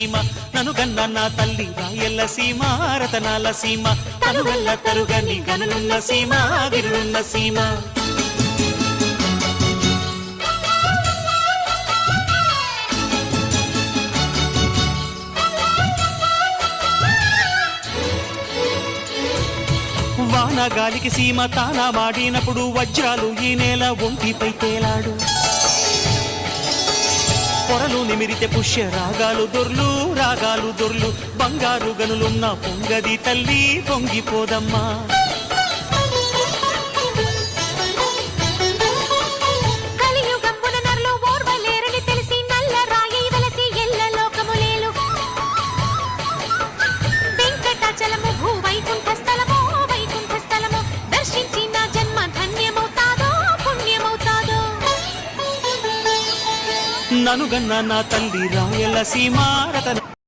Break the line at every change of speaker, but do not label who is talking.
నను గన్న నా తల్లి రాయల్ల సీమ రతనాల సీమ తనుగల్ల తరుగని గనులున్న సీమ గిరులున్న సీమ వానగాలికి సీమ తానా మాడినప్పుడు వజ్రాలు ఈ నేల ఒంటిపై తేలాడు పొరలు నిమిరితే పుష్య రాగాలు దొర్లు బంగారు గనులున్న పొంగది తల్లి పొంగిపోదమ్మా ననుగన్న నా తల్లి రాయల సీమ రతన